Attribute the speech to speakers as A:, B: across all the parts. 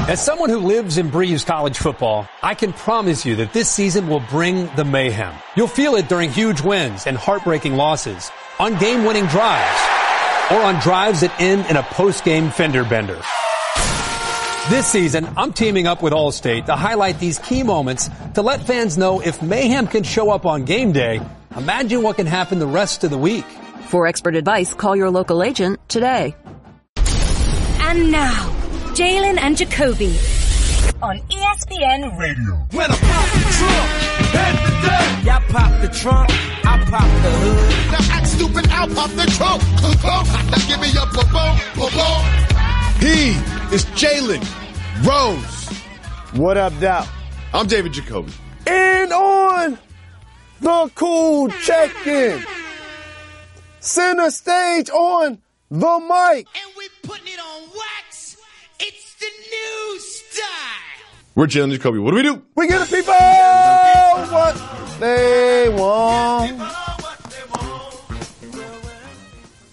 A: As someone who lives and breathes college football, I can promise you that this season will bring the mayhem. You'll feel it during huge wins and heartbreaking losses, on game-winning drives, or on drives that end in a post-game fender bender. This season, I'm teaming up with Allstate to highlight these key moments to let fans know if mayhem can show up on game day, imagine what can happen the rest of the week.
B: For expert advice, call your local agent today.
C: And now, Jalen and Jacoby on ESPN Radio.
D: When I pop the trunk, head the dead. Y'all pop the trunk, I pop the hood.
E: Now act stupid, I'll pop the trunk. Now give me a boom.
F: He is Jalen Rose.
G: What up, Dow?
F: I'm David Jacoby.
G: And on the cool check-in, center stage on the mic.
D: And we putting it on wax. It's the new style.
F: We're Jalen Jacoby. What do?
G: We give the people what they want.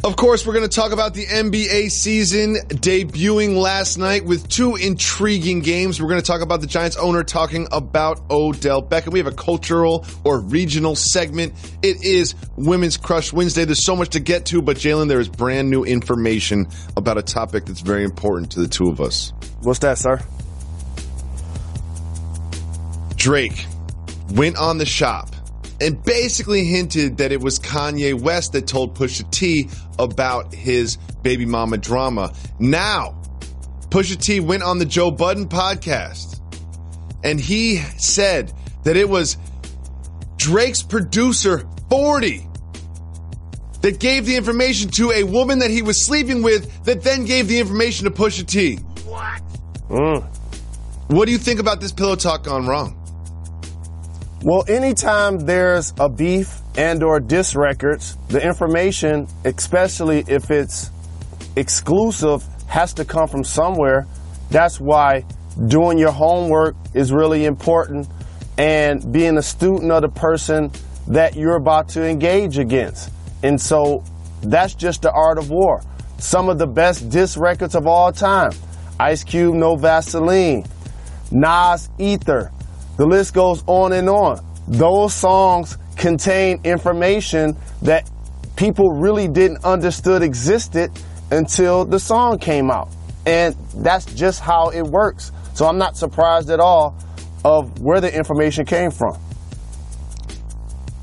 F: Of course, we're going to talk about the NBA season debuting last night with two intriguing games. We're going to talk about the Giants owner talking about Odell Beckham. We have a cultural or regional segment. It is Women's Crush Wednesday. There's so much to get to, but Jalen, there is brand new information about a topic that's very important to the two of us.
G: What's that, sir?
F: Drake went on The Shop and basically hinted that it was Kanye West that told Pusha T about his baby mama drama. Now, Pusha T went on the Joe Budden podcast, and he said that it was Drake's producer, 40, that gave the information to a woman that he was sleeping with that then gave the information to Pusha T. What? What do you think about this pillow talk gone wrong?
G: Well, anytime there's a beef and or diss records, the information, especially if it's exclusive, has to come from somewhere. That's why doing your homework is really important and being a student of the person that you're about to engage against. And so that's just the art of war. Some of the best diss records of all time. Ice Cube, No Vaseline. Nas, Ether. The list goes on and on. Those songs contain information that people really didn't understood existed until the song came out. And that's just how it works. So I'm not surprised at all of where the information came from.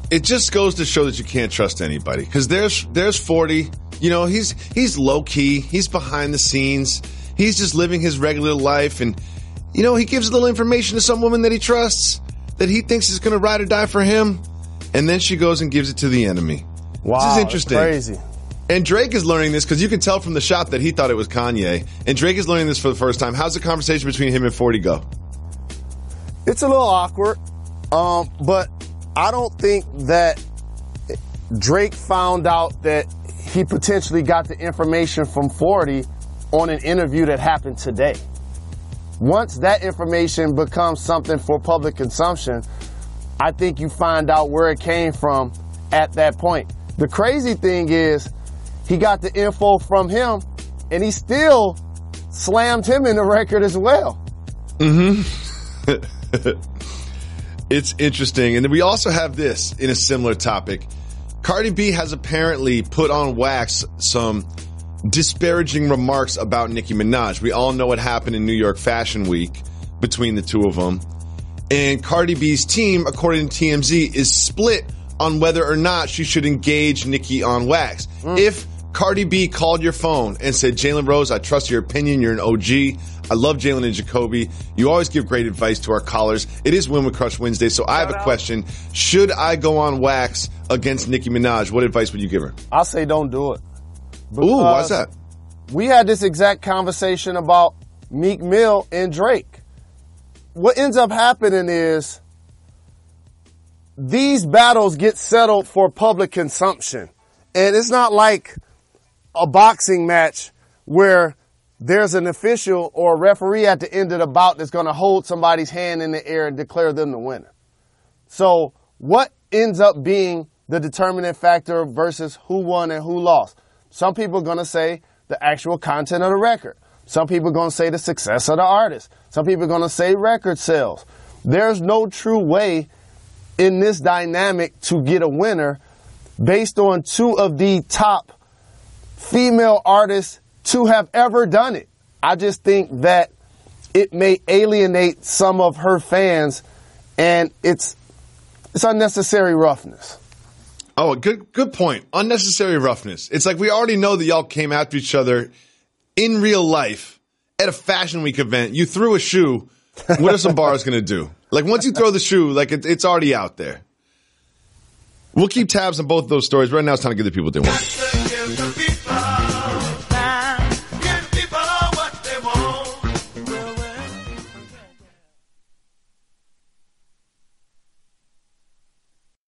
F: It just goes to show that you can't trust anybody. Because there's 40. You know, he's low key. He's behind the scenes. He's just living his regular life. And you know, he gives a little information to some woman that he trusts, that he thinks is going to ride or die for him, and then she goes and gives it to the enemy.
G: Wow,
F: this is interesting.
G: That's crazy.
F: And Drake is learning this because you can tell from the shop that he thought it was Kanye, and Drake is learning this for the first time. How's the conversation between him and 40 go?
G: It's a little awkward, but I don't think that Drake found out that he potentially got the information from 40 on an interview that happened today. Once that information becomes something for public consumption, I think you find out where it came from at that point. The crazy thing is he got the info from him and he still slammed him in the record as well.
F: It's interesting. And then we also have this in a similar topic. Cardi B has apparently put on wax some disparaging remarks about Nicki Minaj. We all know what happened in New York Fashion Week between the two of them. And Cardi B's team, according to TMZ, is split on whether or not she should engage Nicki on wax. If Cardi B called your phone and said, Jalen Rose, I trust your opinion. You're an OG. I love Jalen and Jacoby. You always give great advice to our callers. It is Women Crush Wednesday, so I have a question. Should I go on wax against Nicki Minaj? What advice would you give her?
G: I'll say don't do it.
F: Ooh, why's that?
G: We had this exact conversation about Meek Mill and Drake. What ends up happening is these battles get settled for public consumption. And it's not like a boxing match where there's an official or a referee at the end of the bout that's going to hold somebody's hand in the air and declare them the winner. So what ends up being the determining factor versus who won and who lost? Some people are going to say the actual content of the record. Some people are going to say the success of the artist. Some people are going to say record sales. There's no true way in this dynamic to get a winner based on two of the top female artists to have ever done it. I just think that it may alienate some of her fans, and it's unnecessary roughness.
F: Oh, good point. Unnecessary roughness. It's like we already know that y'all came after each other in real life at a Fashion Week event. You threw a shoe. What are some bars going to do? Like, once you throw the shoe, like, it's already out there. We'll keep tabs on both of those stories. Right now, it's time to give the people what they want.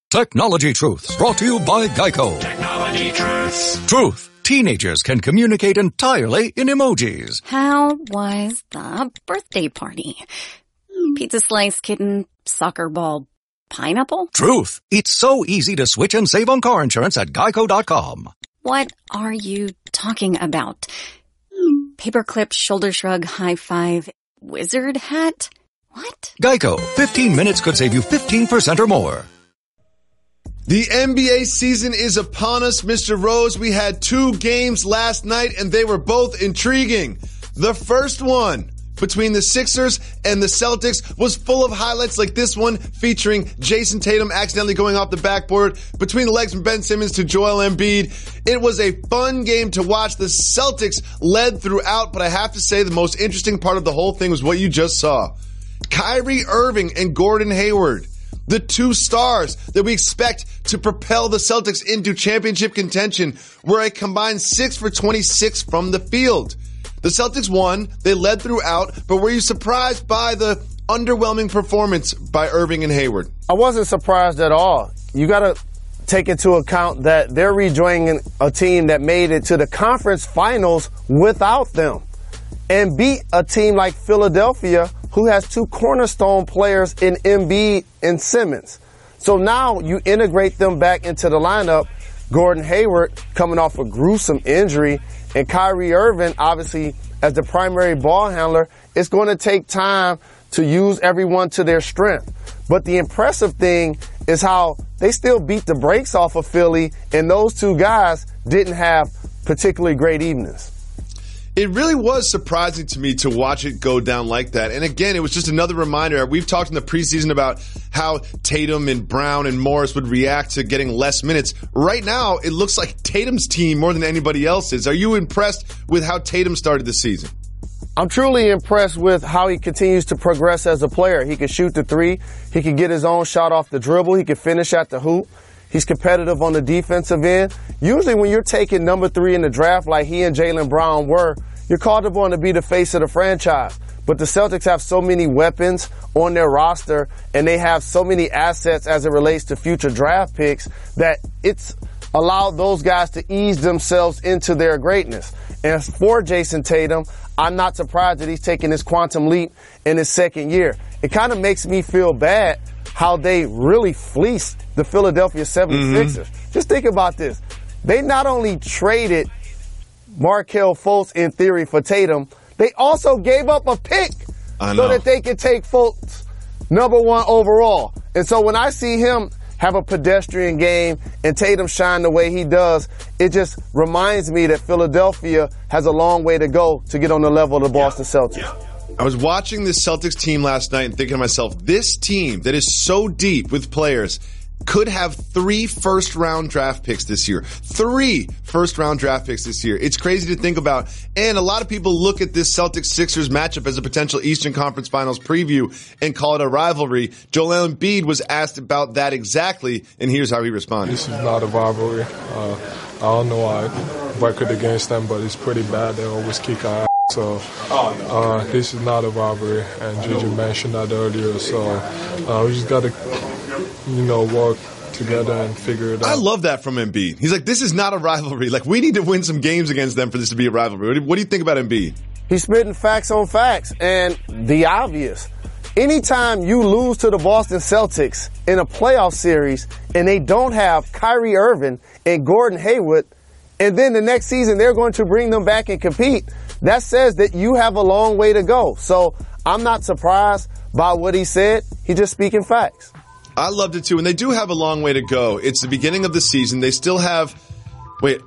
H: Technology Truths, brought to you by Geico.
I: Technology Truths.
H: Truth. Teenagers can communicate entirely in emojis.
J: How was the birthday party? Pizza slice, kitten, soccer ball, pineapple?
H: Truth. It's so easy to switch and save on car insurance at geico.com.
J: What are you talking about? Paperclip, shoulder shrug, high five, wizard hat? What?
H: Geico. 15 minutes could save you 15% or more.
F: The NBA season is upon us, Mr. Rose. We had 2 games last night, and they were both intriguing. The first one between the Sixers and the Celtics was full of highlights like this one featuring Jason Tatum accidentally going off the backboard between the legs from Ben Simmons to Joel Embiid. It was a fun game to watch. The Celtics led throughout, but I have to say the most interesting part of the whole thing was what you just saw. Kyrie Irving and Gordon Hayward, the 2 stars that we expect to propel the Celtics into championship contention, were a combined 6 for 26 from the field. The Celtics won. They led throughout, but were you surprised by the underwhelming performance by Irving and Hayward?
G: I wasn't surprised at all. You got to take into account that they're rejoining a team that made it to the conference finals without them and beat a team like Philadelphia, who has 2 cornerstone players in Embiid and Simmons. So now you integrate them back into the lineup. Gordon Hayward coming off a gruesome injury, and Kyrie Irving, obviously, as the primary ball handler. It's going to take time to use everyone to their strength. But the impressive thing is how they still beat the brakes off of Philly, and those 2 guys didn't have particularly great evenings.
F: It really was surprising to me to watch it go down like that. And again, it was just another reminder. We've talked in the preseason about how Tatum and Brown and Morris would react to getting less minutes. Right now, it looks like Tatum's team more than anybody else's. Are you impressed with how Tatum started the season?
G: I'm truly impressed with how he continues to progress as a player. He can shoot the 3. He can get his own shot off the dribble. He can finish at the hoop. He's competitive on the defensive end. Usually when you're taking number 3 in the draft like he and Jaylen Brown were, you're called upon to be the face of the franchise. But the Celtics have so many weapons on their roster, and they have so many assets as it relates to future draft picks, that it's allowed those guys to ease themselves into their greatness. And for Jason Tatum, I'm not surprised that he's taking this quantum leap in his second year. It kind of makes me feel bad how they really fleeced the Philadelphia 76ers. Just think about this. They not only traded Markelle Fultz, in theory, for Tatum, they also gave up a pick so that they could take Fultz number 1 overall. And so when I see him have a pedestrian game and Tatum shine the way he does, it just reminds me that Philadelphia has a long way to go to get on the level of the Boston Celtics.
F: I was watching this Celtics team last night and thinking to myself, this team that is so deep with players could have 3 first-round draft picks this year. 3 first-round draft picks this year. It's crazy to think about. And a lot of people look at this Celtics-Sixers matchup as a potential Eastern Conference Finals preview and call it a rivalry. Joel Embiid was asked about that exactly, and here's how he responded.
K: This is not a rivalry. I don't know our record against them, but it's pretty bad. They always kick our ass. So this is not a rivalry, and Gigi mentioned that earlier. So we just got to, work together and figure it out.
F: I love that from Embiid. He's like, this is not a rivalry. Like, we need to win some games against them for this to be a rivalry. What do you think about Embiid?
G: He's spitting facts on facts, and the obvious. Anytime you lose to the Boston Celtics in a playoff series and they don't have Kyrie Irving and Gordon Hayward, and then the next season they're going to bring them back and compete, that says that you have a long way to go. So I'm not surprised by what he said. He's just speaking facts.
F: I loved it too, and they do have a long way to go. It's the beginning of the season. They still have,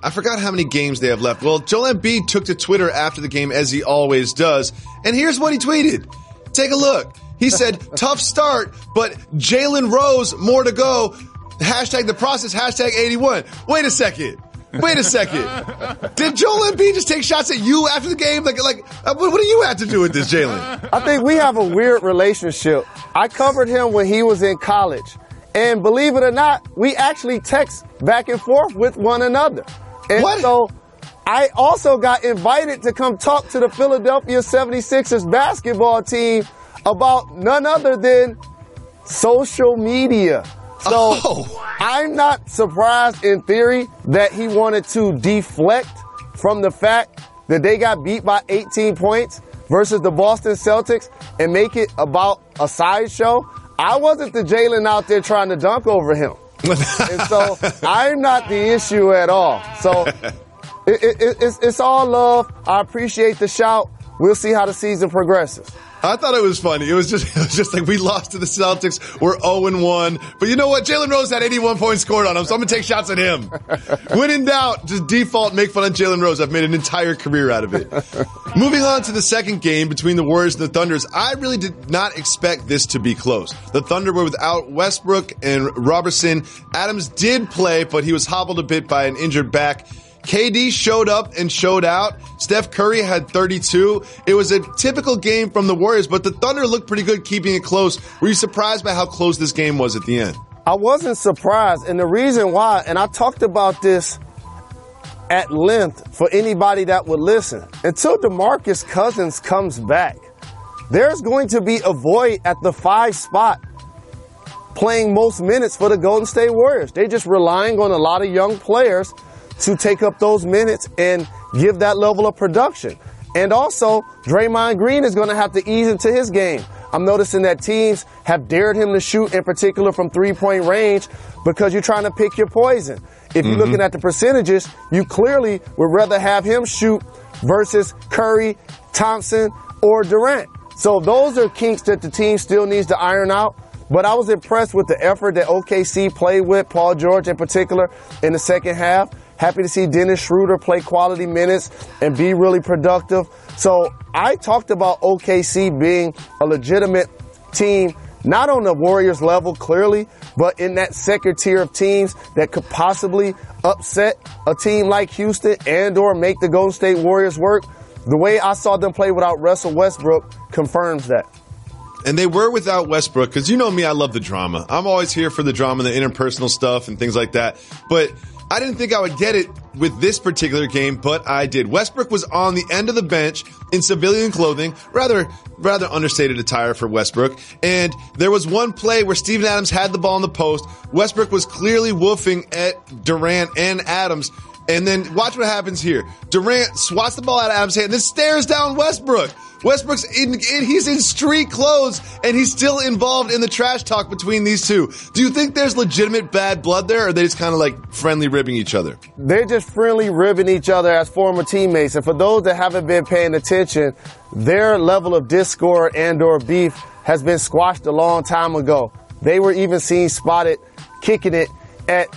F: I forgot how many games they have left. Well, Joel Embiid took to Twitter after the game, as he always does, and here's what he tweeted. Take a look. He said, tough start, but Jalen Rose, more to go. Hashtag the process, hashtag 81. Wait a second. Did Joel Embiid just take shots at you after the game? What do you have to do with this, Jalen?
G: I think we have a weird relationship. I covered him when he was in college. And believe it or not, we actually text back and forth with one another. And
F: what?
G: So I also got invited to come talk to the Philadelphia 76ers basketball team about none other than social media. So I'm not surprised in theory that he wanted to deflect from the fact that they got beat by 18 points versus the Boston Celtics and make it about a sideshow. I wasn't the Jalen out there trying to dunk over him. And so I'm not the issue at all. So it's all love. I appreciate the shout. We'll see how the season progresses.
F: I thought it was funny. It was just like we lost to the Celtics. We're 0-1. But you know what? Jalen Rose had 81 points scored on him, so I'm going to take shots at him. When in doubt, just default make fun of Jalen Rose. I've made an entire career out of it. Moving on to the second game between the Warriors and the Thunders, I really did not expect this to be close. The Thunder were without Westbrook and Robertson. Adams did play, but he was hobbled a bit by an injured back. KD showed up and showed out. Steph Curry had 32. It was a typical game from the Warriors, but the Thunder looked pretty good keeping it close. Were you surprised by how close this game was at the end?
G: I wasn't surprised, and the reason why, and I talked about this at length for anybody that would listen, until DeMarcus Cousins comes back, there's going to be a void at the 5 spot playing most minutes for the Golden State Warriors. They're just relying on a lot of young players to take up those minutes and give that level of production. And also, Draymond Green is going to have to ease into his game. I'm noticing that teams have dared him to shoot, in particular from three-point range, because you're trying to pick your poison. If you're looking at the percentages, you clearly would rather have him shoot versus Curry, Thompson, or Durant. So those are kinks that the team still needs to iron out. But I was impressed with the effort that OKC played with, Paul George in particular, in the second half. Happy to see Dennis Schroeder play quality minutes and be really productive. So I talked about OKC being a legitimate team, not on the Warriors level, clearly, but in that second tier of teams that could possibly upset a team like Houston and or make the Golden State Warriors work. The way I saw them play without Russell Westbrook confirms that.
F: And they were without Westbrook, because you know me, I love the drama. I'm always here for the drama, the interpersonal stuff and things like that. But I didn't think I would get it with this particular game, but I did. Westbrook was on the end of the bench in civilian clothing, rather understated attire for Westbrook. And there was one play where Steven Adams had the ball in the post. Westbrook was clearly woofing at Durant and Adams. And then watch what happens here. Durant swats the ball out of Adams' hand and then stares down Westbrook. Westbrook's he's in street clothes, and he's still involved in the trash talk between these two. Do you think there's legitimate bad blood there, or are they just kind of like friendly ribbing each other?
G: They're just friendly ribbing each other as former teammates. And for those that haven't been paying attention, their level of discord and or beef has been squashed a long time ago. They were even seen spotted kicking it at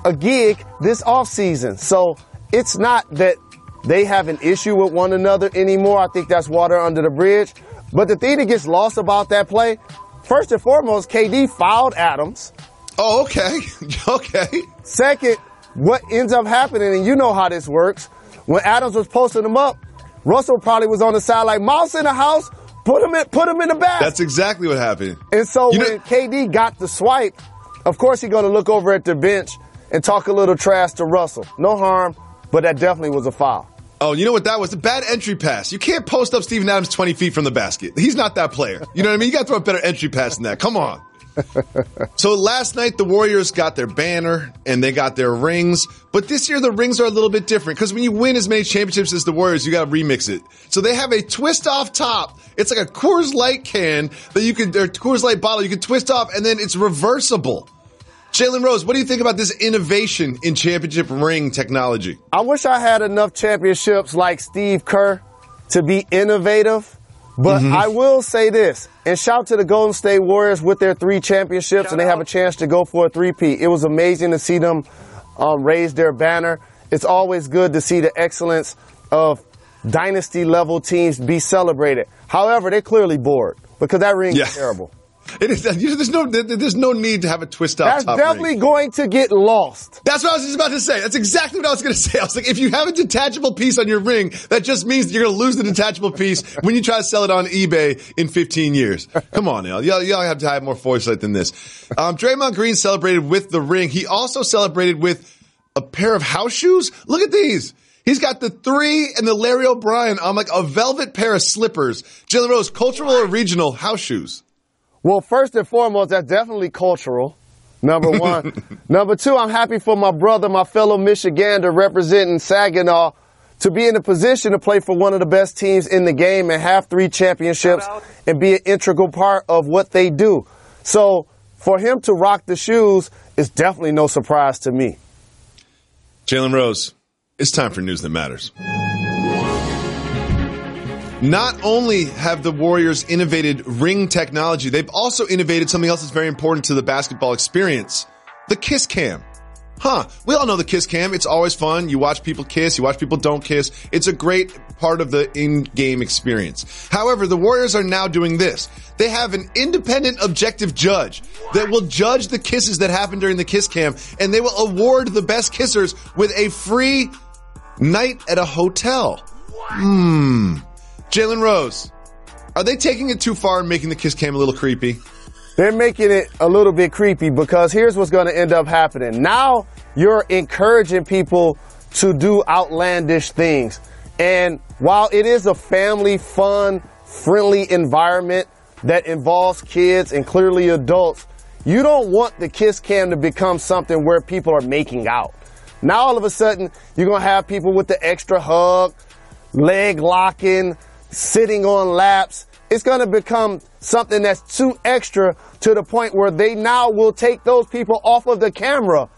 G: a gig this offseason. So it's not that they have an issue with one another anymore. I think that's water under the bridge. But the thing that gets lost about that play, first and foremost, KD fouled Adams.
F: Oh, okay. Okay.
G: Second, what ends up happening, and you know how this works, when Adams was posting him up, Russell probably was on the side like, mouse in the house, put him in the basket.
F: That's exactly what happened.
G: And so when KD got the swipe, of course he's going to look over at the bench and talk a little trash to Russell. No harm, but that definitely was a foul.
F: Oh, you know what that was? A bad entry pass. You can't post up Steven Adams 20 feet from the basket. He's not that player. You know what I mean? You got to throw a better entry pass than that. Come on. So last night, the Warriors got their banner and they got their rings. But this year, the rings are a little bit different because when you win as many championships as the Warriors, you got to remix it. So they have a twist off top. It's like a Coors Light can that you could, or Coors Light bottle you can twist off, and then it's reversible. Jalen Rose, what do you think about this innovation in championship ring technology?
G: I wish I had enough championships like Steve Kerr to be innovative, but I will say this, and shout to the Golden State Warriors with their 3 championships, and they have a chance to go for a three-peat. It was amazing to see them raise their banner. It's always good to see the excellence of dynasty-level teams be celebrated. However, they're clearly bored because that ring is terrible.
F: It is. There's no need to have a twist out.
G: That's definitely going to get lost.
F: That's what I was just about to say. That's exactly what I was going to say. I was like, if you have a detachable piece on your ring, that just means you're going to lose the detachable piece when you try to sell it on eBay in 15 years. Come on, now. Y'all have to have more foresight than this. Draymond Green celebrated with the ring. He also celebrated with a pair of house shoes. Look at these. He's got the 3 and the Larry O'Brien on like a velvet pair of slippers. Jalen Rose, cultural or regional house shoes?
G: Well, first and foremost, that's definitely cultural, number one. Number 2, I'm happy for my brother, my fellow Michigander representing Saginaw, to be in a position to play for one of the best teams in the game and have 3 championships and be an integral part of what they do. So for him to rock the shoes is definitely no surprise to me.
F: Jalen Rose, it's time for News That Matters. Not only have the Warriors innovated ring technology, they've also innovated something else that's very important to the basketball experience, the kiss cam. We all know the kiss cam. It's always fun. You watch people kiss. You watch people don't kiss. It's a great part of the in-game experience. However, the Warriors are now doing this. They have an independent, objective judge that will judge the kisses that happen during the kiss cam, and they will award the best kissers with a free night at a hotel. Jalen Rose, are they taking it too far and making the kiss cam a little creepy?
G: They're making it a little bit creepy because here's what's going to end up happening. Now you're encouraging people to do outlandish things. And while it is a family, fun, friendly environment that involves kids and clearly adults, you don't want the kiss cam to become something where people are making out. Now all of a sudden, you're going to have people with the extra hug, leg locking, sitting on laps. It's going to become something that's too extra to the point where they now will take those people off of the camera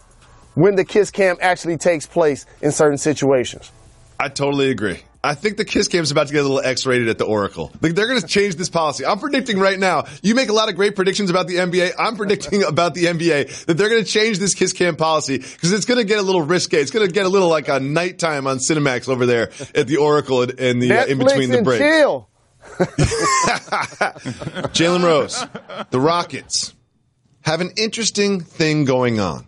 G: when the kiss cam actually takes place in certain situations.
F: I totally agree. I think the kiss cam is about to get a little X-rated at the Oracle. Like, they're going to change this policy. I'm predicting right now. You make a lot of great predictions about the NBA. I'm predicting about the NBA that they're going to change this kiss cam policy because it's going to get a little risque. It's going to get a little like a nighttime on Cinemax over there at the Oracle and the in between the breaks.
G: Chill.
F: Jalen Rose, the Rockets have an interesting thing going on.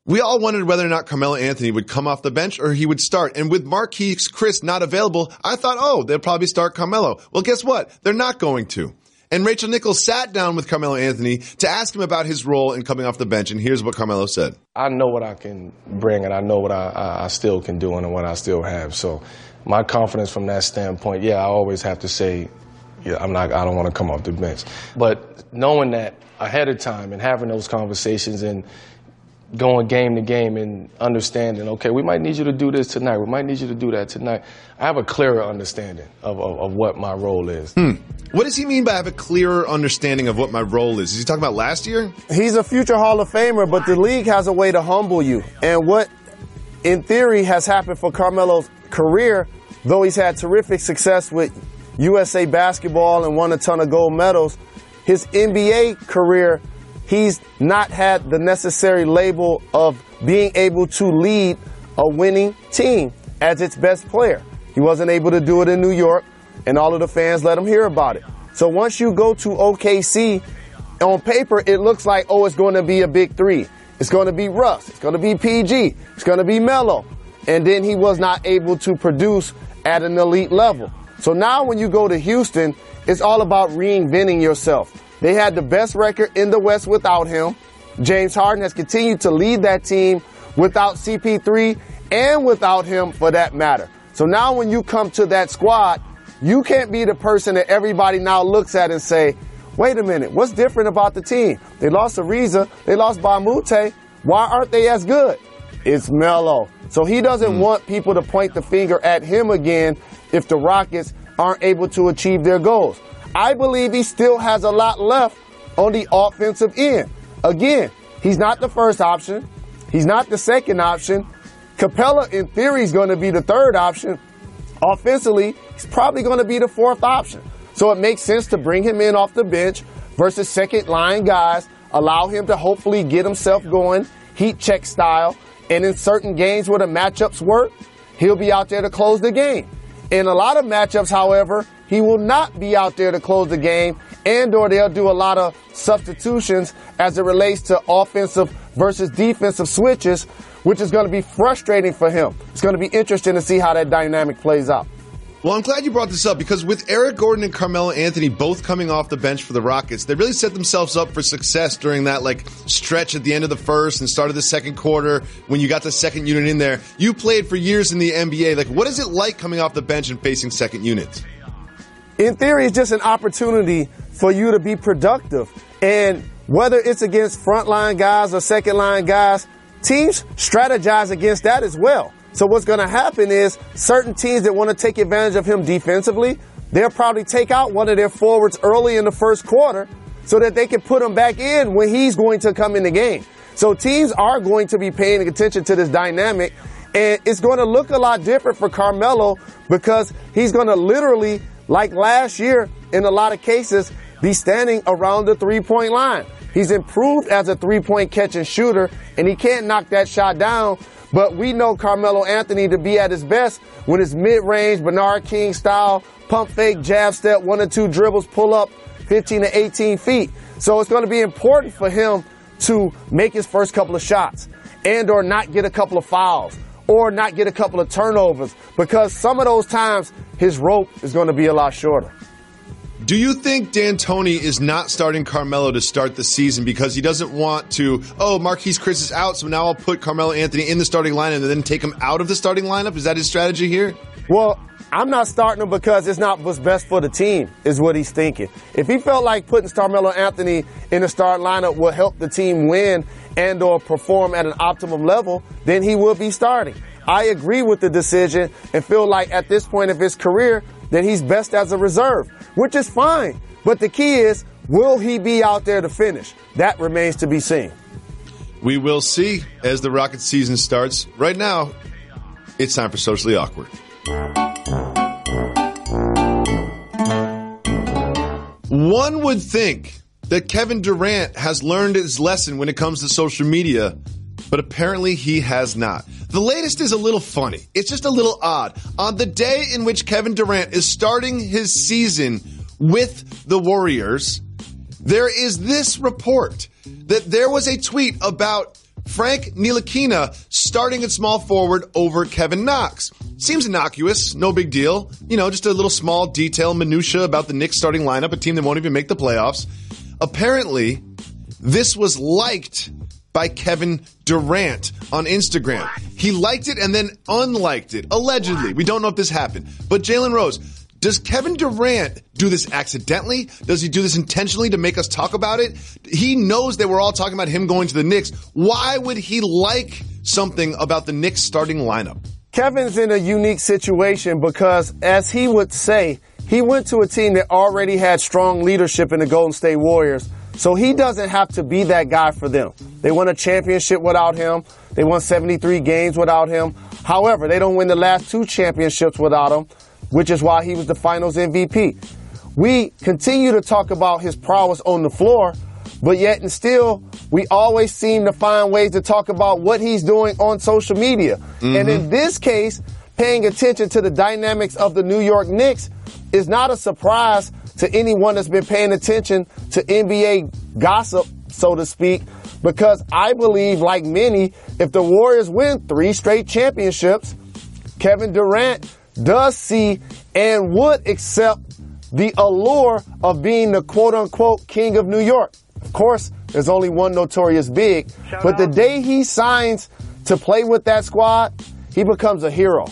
F: We all wondered whether or not Carmelo Anthony would come off the bench or he would start. And with Marquise Chris not available, I thought, they'll probably start Carmelo. Well, guess what? They're not going to. And Rachel Nichols sat down with Carmelo Anthony to ask him about his role in coming off the bench. And here's what Carmelo said.
L: I know what I can bring, and I know what I still can do and what I still have. So my confidence from that standpoint, I always have to say, I don't want to come off the bench. But knowing that ahead of time and having those conversations and going game to game and understanding, okay, we might need you to do this tonight. We might need you to do that tonight. I have a clearer understanding of what my role is.
F: What does he mean by have a clearer understanding of what my role is? Is he talking about last year?
G: He's a future Hall of Famer, but the league has a way to humble you. And what, in theory, has happened for Carmelo's career, though he's had terrific success with USA basketball and won a ton of gold medals, his NBA career, he's not had the necessary label of being able to lead a winning team as its best player. He wasn't able to do it in New York, and all of the fans let him hear about it. So once you go to OKC, on paper, it looks like, it's going to be a big three. It's going to be Russ. It's going to be PG. It's going to be Melo. And then he was not able to produce at an elite level. So now when you go to Houston, it's all about reinventing yourself. They had the best record in the West without him. James Harden has continued to lead that team without CP3 and without him for that matter. So now when you come to that squad, you can't be the person that everybody now looks at and say, wait a minute, what's different about the team? They lost Ariza, they lost Bamute. Why aren't they as good? It's Melo. So he doesn't want people to point the finger at him again if the Rockets aren't able to achieve their goals. I believe he still has a lot left on the offensive end. Again, He's not the first option. He's not the second option. Capella, in theory, is going to be the third option. Offensively, he's probably going to be the fourth option. So it makes sense to bring him in off the bench versus second-line guys, allow him to hopefully get himself going, heat check style, and in certain games where the matchups work, he'll be out there to close the game. In a lot of matchups, however, he will not be out there to close the game, and or they'll do a lot of substitutions as it relates to offensive versus defensive switches, which is going to be frustrating for him. It's going to be interesting to see how that dynamic plays out.
F: Well, I'm glad you brought this up because with Eric Gordon and Carmelo Anthony both coming off the bench for the Rockets, they really set themselves up for success during that stretch at the end of the first and start of the second quarter when you got the second unit in there. You played for years in the NBA. What is it like coming off the bench and facing second units?
G: In theory, it's just an opportunity for you to be productive. And whether it's against frontline guys or second-line guys, teams strategize against that as well. So what's going to happen is certain teams that want to take advantage of him defensively, they'll probably take out one of their forwards early in the first quarter so that they can put him back in when he's going to come in the game. So teams are going to be paying attention to this dynamic, and it's going to look a lot different for Carmelo because he's going to literally, like last year, in a lot of cases, be standing around the three-point line. He's improved as a three-point catch and shooter, and he can't knock that shot down. But we know Carmelo Anthony to be at his best when it's mid-range, Bernard King style, pump fake, jab step, 1 or 2 dribbles, pull up 15 to 18 feet. So it's going to be important for him to make his first couple of shots and or not get a couple of fouls or not get a couple of turnovers because some of those times his rope is going to be a lot shorter.
F: Do you think D'Antoni is not starting Carmelo to start the season because he doesn't want to, Marquise Chris is out, so now I'll put Carmelo Anthony in the starting lineup and then take him out of the starting lineup? Is that his strategy here?
G: Well, I'm not starting him because it's not what's best for the team, is what he's thinking. If he felt like putting Carmelo Anthony in the starting lineup will help the team win and or perform at an optimum level, then he will be starting. I agree with the decision and feel like at this point of his career that he's best as a reserve, which is fine. But the key is, will he be out there to finish? That remains to be seen.
F: We will see as the Rockets season starts. Right now, it's time for Socially Awkward. One would think that Kevin Durant has learned his lesson when it comes to social media, but apparently he has not. The latest is a little funny. It's just a little odd. On the day in which Kevin Durant is starting his season with the Warriors, there is this report that there was a tweet about Frank Ntilikina starting at small forward over Kevin Knox. Seems innocuous, no big deal. Just a little small detail, minutia about the Knicks starting lineup, a team that won't even make the playoffs. Apparently, this was liked by Kevin Durant on Instagram. He liked it and then unliked it, allegedly. We don't know if this happened. But Jalen Rose, does Kevin Durant do this accidentally? Does he do this intentionally to make us talk about it? He knows that we're all talking about him going to the Knicks. Why would he like something about the Knicks starting lineup?
G: Kevin's in a unique situation because, as he would say, he went to a team that already had strong leadership in the Golden State Warriors. So he doesn't have to be that guy for them. They won a championship without him. They won 73 games without him. However, they don't win the last 2 championships without him, which is why he was the finals MVP. We continue to talk about his prowess on the floor, but yet and still, we always seem to find ways to talk about what he's doing on social media. Mm-hmm. And in this case, paying attention to the dynamics of the New York Knicks is not a surprise to anyone that's been paying attention to NBA gossip, so to speak, because I believe, like many, if the Warriors win 3 straight championships, Kevin Durant does see and would accept the allure of being the quote-unquote king of New York. Of course, there's only one notorious big, but the day he signs to play with that squad, he becomes a hero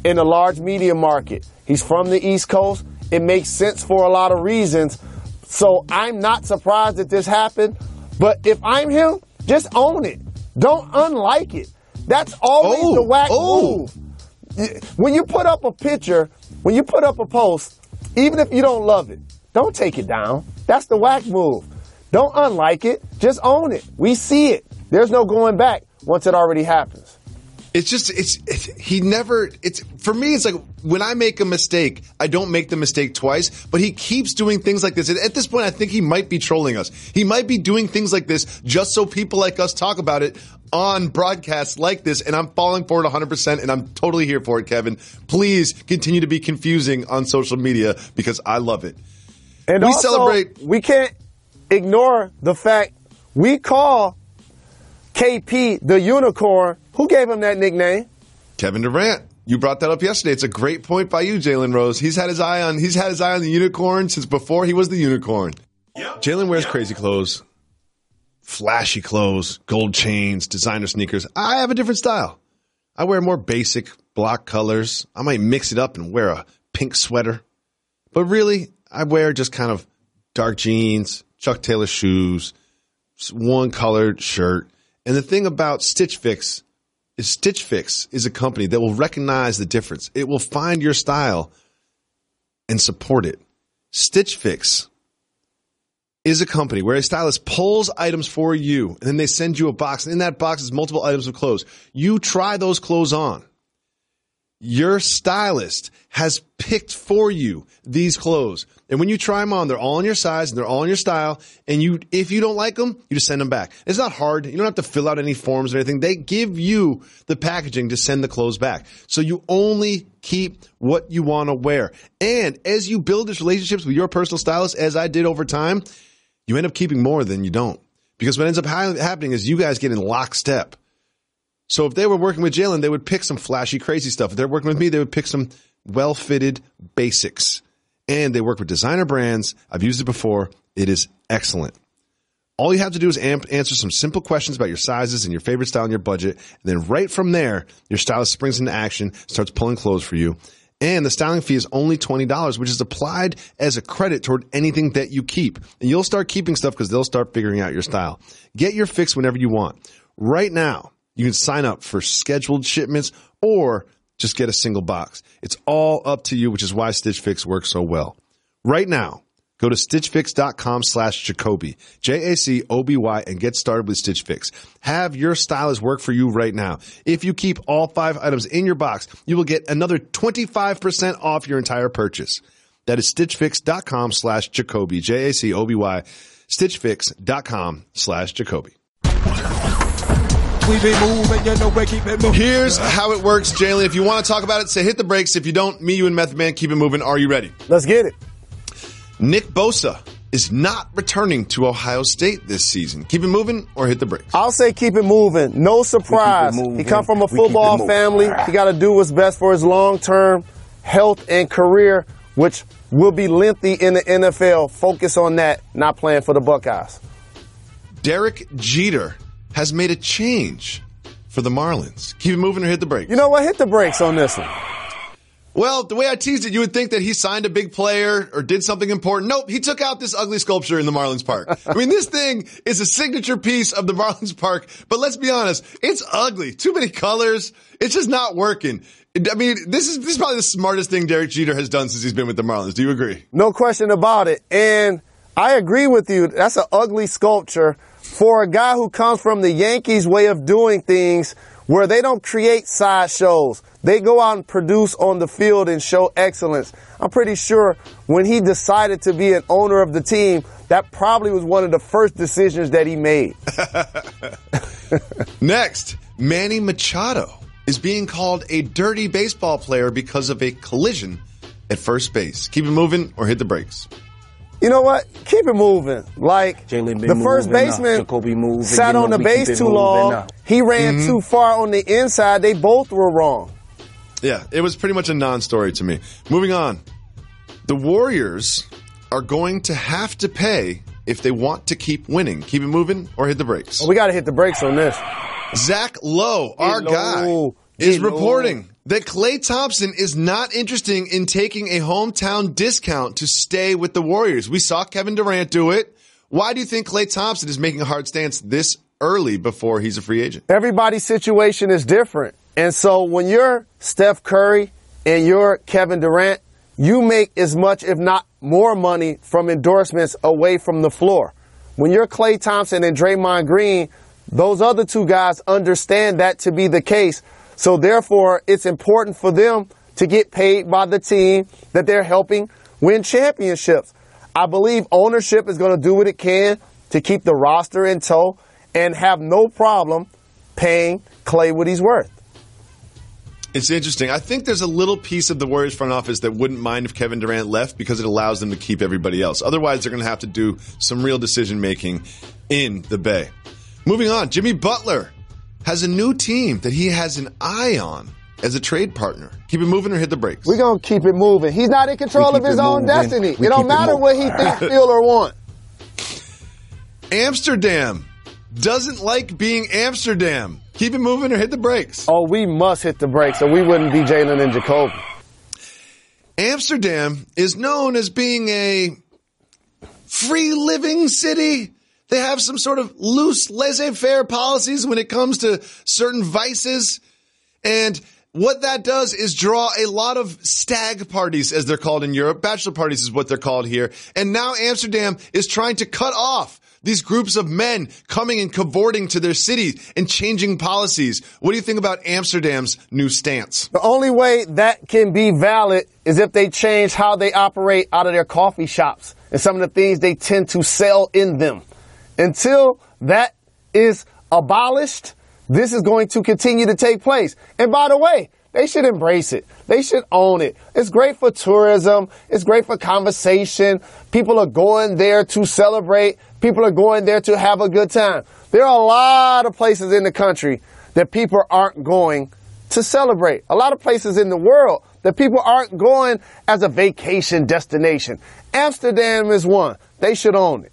G: in a large media market. He's from the East Coast. It makes sense for a lot of reasons. So I'm not surprised that this happened. But if I'm him, just own it. Don't unlike it. That's always the whack move. When you put up a picture, when you put up a post, even if you don't love it, don't take it down. That's the whack move. Don't unlike it. Just own it. We see it. There's no going back once it already happens.
F: For me, it's like when I make a mistake, I don't make the mistake twice, but he keeps doing things like this. And at this point, I think he might be trolling us. He might be doing things like this just so people like us talk about it on broadcasts like this. And I'm falling for it 100%, and I'm totally here for it, Kevin. Please continue to be confusing on social media because I love it.
G: And we can't ignore the fact we call KP the Unicorn. Who gave him that nickname?
F: Kevin Durant. You brought that up yesterday. It's a great point by you, Jalen Rose. He's had his eye on the unicorn since before he was the unicorn. Yep. Jalen wears crazy clothes, flashy clothes, gold chains, designer sneakers. I have a different style. I wear more basic block colors. I might mix it up and wear a pink sweater. But really, I wear just kind of dark jeans, Chuck Taylor shoes, one colored shirt. And the thing about Stitch Fix is a company that will recognize the difference. It will find your style and support it. Stitch Fix is a company where a stylist pulls items for you, and then they send you a box. And in that box is multiple items of clothes. You try those clothes on. Your stylist has picked for you these clothes. And when you try them on, they're all in your size and they're all in your style. And if you don't like them, you just send them back. It's not hard. You don't have to fill out any forms or anything. They give you the packaging to send the clothes back. So you only keep what you want to wear. And as you build these relationships with your personal stylist, as I did over time, you end up keeping more than you don't. Because what ends up happening is you guys get in lockstep. So if they were working with Jalen, they would pick some flashy, crazy stuff. If they're working with me, they would pick some well-fitted basics. And they work with designer brands. I've used it before. It is excellent. All you have to do is answer some simple questions about your sizes and your favorite style and your budget. And then right from there, your stylist springs into action, starts pulling clothes for you. And the styling fee is only $20, which is applied as a credit toward anything that you keep. And you'll start keeping stuff because they'll start figuring out your style. Get your fix whenever you want. Right now, you can sign up for scheduled shipments or just get a single box. It's all up to you, which is why Stitch Fix works so well. Right now, go to stitchfix.com/Jacoby, Jacoby, and get started with Stitch Fix. Have your stylist work for you right now. If you keep all 5 items in your box, you will get another 25% off your entire purchase. That is stitchfix.com/Jacoby, Jacoby, stitchfix.com/Jacoby. Here's how it works, Jalen. If you want to talk about it, say hit the brakes. If you don't, me, you, and Method Man, keep it moving. Are you ready?
G: Let's get it.
F: Nick Bosa is not returning to Ohio State this season. Keep it moving or hit the brakes?
G: I'll say keep it moving. No surprise. He come from a football family. He got to do what's best for his long-term health and career, which will be lengthy in the NFL. Focus on that, not playing for the Buckeyes.
F: Derek Jeter has made a change for the Marlins. Keep it moving or hit the brakes?
G: You know what? Hit the brakes on this one.
F: Well, the way I teased it, you would think that he signed a big player or did something important. Nope, he took out this ugly sculpture in the Marlins Park. I mean, this thing is a signature piece of the Marlins Park, but let's be honest, it's ugly. Too many colors. It's just not working. I mean, this is probably the smartest thing Derek Jeter has done since he's been with the Marlins. Do you agree?
G: No question about it. And I agree with you. That's an ugly sculpture for a guy who comes from the Yankees way of doing things where they don't create sideshows. They go out and produce on the field and show excellence. I'm pretty sure when he decided to be an owner of the team, that probably was one of the first decisions that he made.
F: Next, Manny Machado is being called a dirty baseball player because of a collision at first base. Keep it moving or hit the brakes?
G: You know what? Keep it moving. Like, the first baseman sat on the base too long. He ran too far on the inside. They both were wrong.
F: Yeah, it was pretty much a non-story to me. Moving on. The Warriors are going to have to pay if they want to keep winning. Keep it moving or hit the brakes?
G: Oh, we got to hit the brakes on this.
F: Zach Lowe, our guy, is reporting that Klay Thompson is not interested in taking a hometown discount to stay with the Warriors. We saw Kevin Durant do it. Why do you think Klay Thompson is making a hard stance this early before he's a free agent?
G: Everybody's situation is different. And so when you're Steph Curry and you're Kevin Durant, you make as much, if not more money from endorsements away from the floor. When you're Klay Thompson and Draymond Green, those other two guys understand that to be the case. So therefore, it's important for them to get paid by the team that they're helping win championships. I believe ownership is going to do what it can to keep the roster in tow and have no problem paying Klay what he's worth.
F: It's interesting. I think there's a little piece of the Warriors front office that wouldn't mind if Kevin Durant left because it allows them to keep everybody else. Otherwise, they're going to have to do some real decision-making in the Bay. Moving on, Jimmy Butler has a new team that he has an eye on as a trade partner. Keep it moving or hit the brakes?
G: We're going to keep it moving. He's not in control of his own destiny. It don't matter what he thinks, feel, or want.
F: Amsterdam doesn't like being Amsterdam. Keep it moving or hit the brakes?
G: Oh, we must hit the brakes or we wouldn't be Jalen and Jacoby.
F: Amsterdam is known as being a free living city. They have some sort of loose laissez-faire policies when it comes to certain vices. And what that does is draw a lot of stag parties, as they're called in Europe. Bachelor parties is what they're called here. And now Amsterdam is trying to cut off these groups of men coming and cavorting to their city and changing policies. What do you think about Amsterdam's new stance?
G: The only way that can be valid is if they change how they operate out of their coffee shops and some of the things they tend to sell in them. Until that is abolished, this is going to continue to take place. And by the way, they should embrace it. They should own it. It's great for tourism. It's great for conversation. People are going there to celebrate. People are going there to have a good time. There are a lot of places in the country that people aren't going to celebrate. A lot of places in the world that people aren't going as a vacation destination. Amsterdam is one. They should own it.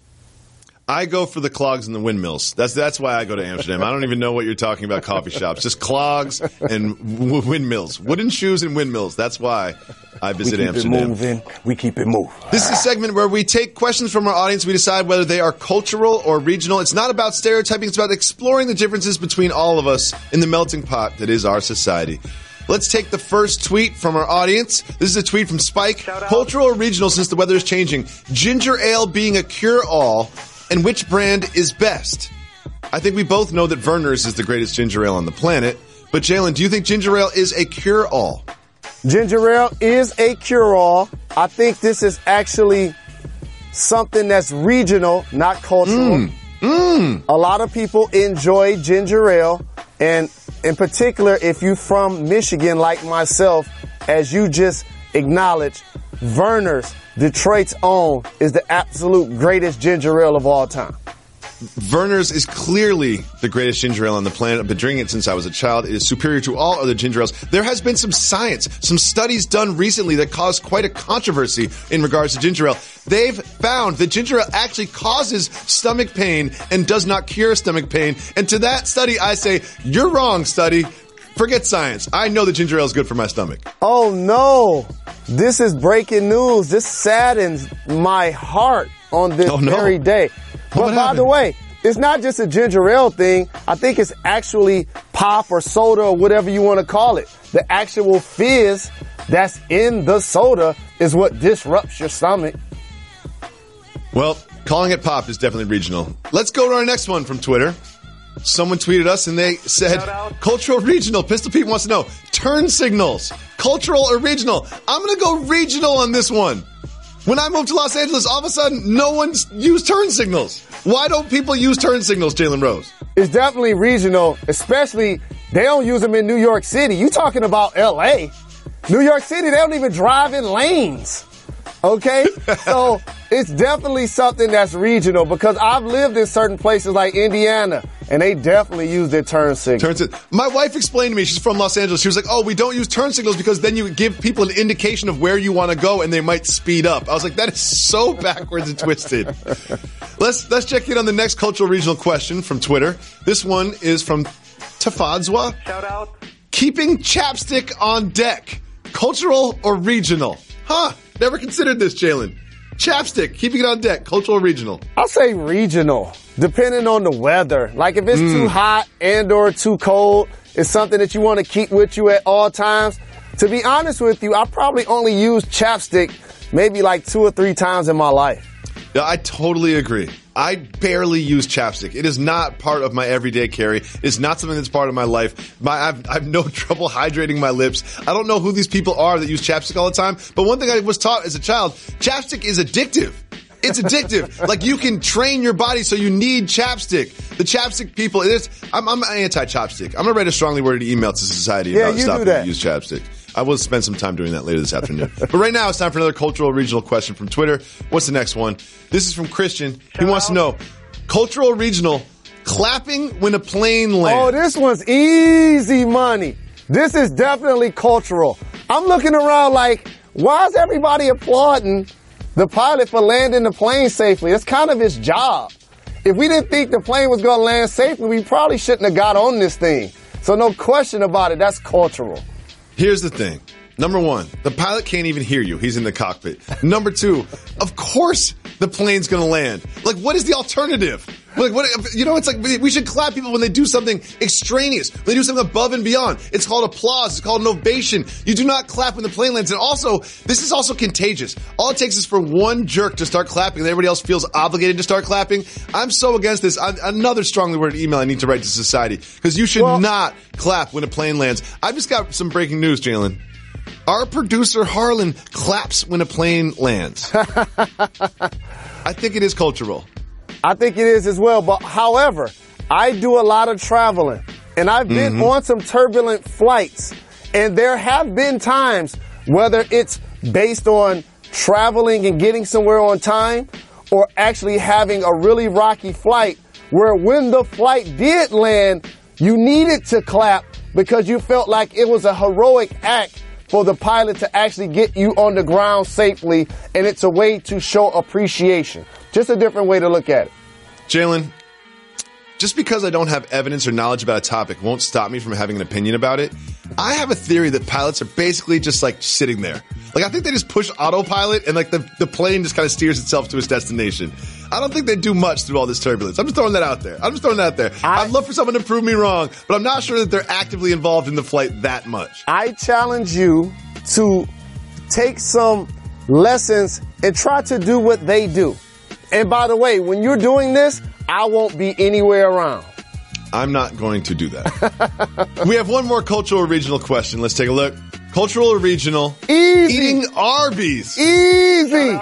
F: I go for the clogs and the windmills. That's why I go to Amsterdam. I don't even know what you're talking about coffee shops. Just clogs and windmills. Wooden shoes and windmills. That's why I visit Amsterdam.
G: We keep it moving.
F: This is a segment where we take questions from our audience. We decide whether they are cultural or regional. It's not about stereotyping. It's about exploring the differences between all of us in the melting pot that is our society. Let's take the first tweet from our audience. This is a tweet from Spike. Cultural or regional since the weather is changing. Ginger ale being a cure-all. And which brand is best? I think we both know that Werner's is the greatest ginger ale on the planet. But Jalen, do you think ginger ale is a cure-all?
G: Ginger ale is a cure-all. I think this is actually something that's regional, not cultural. A lot of people enjoy ginger ale. And in particular, if you're from Michigan like myself, as you just acknowledged, Werner's, Detroit's own, is the absolute greatest ginger ale of all time.
F: Werner's is clearly the greatest ginger ale on the planet. I've been drinking it since I was a child. It is superior to all other ginger ales. There has been some science, some studies done recently that caused quite a controversy in regards to ginger ale. They've found that ginger ale actually causes stomach pain and does not cure stomach pain. And to that study, I say, you're wrong, study. Forget science. I know that ginger ale is good for my stomach.
G: Oh, no. This is breaking news. This saddens my heart on this very day. But by the way, it's not just a ginger ale thing. I think it's actually pop or soda or whatever you want to call it. The actual fizz that's in the soda is what disrupts your stomach.
F: Well, calling it pop is definitely regional. Let's go to our next one from Twitter. Someone tweeted us and they said, cultural regional. Pistol Pete wants to know, turn signals, cultural or regional? I'm going to go regional on this one. When I moved to Los Angeles, all of a sudden, no one used turn signals. Why don't people use turn signals, Jalen Rose?
G: It's definitely regional, especially they don't use them in New York City. You talking about L.A. New York City, they don't even drive in lanes. Okay? So it's definitely something that's regional because I've lived in certain places like Indiana and they definitely use their turn signals.
F: My wife explained to me, she's from Los Angeles, she was like, oh, we don't use turn signals because then you give people an indication of where you want to go and they might speed up. I was like, that is so backwards and twisted. Let's check in on the next cultural regional question from Twitter. This one is from Tafadzwa.
M: Shout out.
F: Keeping chapstick on deck, cultural or regional? Huh, never considered this, Jalen. Chapstick, keeping it on deck, cultural or regional?
G: I'll say regional, depending on the weather. Like if it's too hot and or too cold, it's something that you want to keep with you at all times. To be honest with you, I probably only used chapstick maybe like 2 or 3 times in my life.
F: Yeah, I totally agree. I barely use chapstick. It is not part of my everyday carry. It's not something that's part of my life. I have no trouble hydrating my lips. I don't know who these people are that use chapstick all the time, but one thing I was taught as a child, chapstick is addictive. It's addictive. Like, you can train your body, so you need chapstick. The chapstick people, I'm anti-chapstick. I'm going to write a strongly worded email to society about stopping to use chapstick. I will spend some time doing that later this afternoon. But right now, it's time for another cultural regional question from Twitter. What's the next one? This is from Christian. He wants to know, cultural regional, clapping when a plane lands.
G: Oh, this one's easy money. This is definitely cultural. I'm looking around like, why is everybody applauding the pilot for landing the plane safely? It's kind of his job. If we didn't think the plane was going to land safely, we probably shouldn't have got on this thing. So no question about it, that's cultural.
F: Here's the thing. Number one, the pilot can't even hear you. He's in the cockpit. Number two, of course the plane's going to land. Like, what is the alternative? Like, what, it's like we should clap people when they do something extraneous, when they do something above and beyond. It's called applause. It's called an ovation. You do not clap when the plane lands. And also, this is also contagious. All it takes is for one jerk to start clapping and everybody else feels obligated to start clapping. I'm so against this. Another strongly worded email I need to write to society, because you should not clap when a plane lands. I've just got some breaking news, Jalen. Our producer, Harlan, claps when a plane lands. I think it is cultural.
G: I think it is as well. But however, I do a lot of traveling, and I've been on some turbulent flights, and there have been times, whether it's based on traveling and getting somewhere on time or actually having a really rocky flight, where when the flight did land, you needed to clap because you felt like it was a heroic act for the pilot to actually get you on the ground safely, and it's a way to show appreciation. Just a different way to look at it.
F: Jalen, just because I don't have evidence or knowledge about a topic won't stop me from having an opinion about it. I have a theory that pilots are basically just like sitting there. Like, I think they just push autopilot and like the plane just kind of steers itself to its destination. I don't think they do much through all this turbulence. I'm just throwing that out there. I'd love for someone to prove me wrong, but I'm not sure that they're actively involved in the flight that much.
G: I challenge you to take some lessons and try to do what they do. And by the way, when you're doing this, I won't be anywhere around.
F: I'm not going to do that. We have one more cultural or regional question. Let's take a look. Cultural or regional?
G: Easy.
F: Eating Arby's.
G: Easy.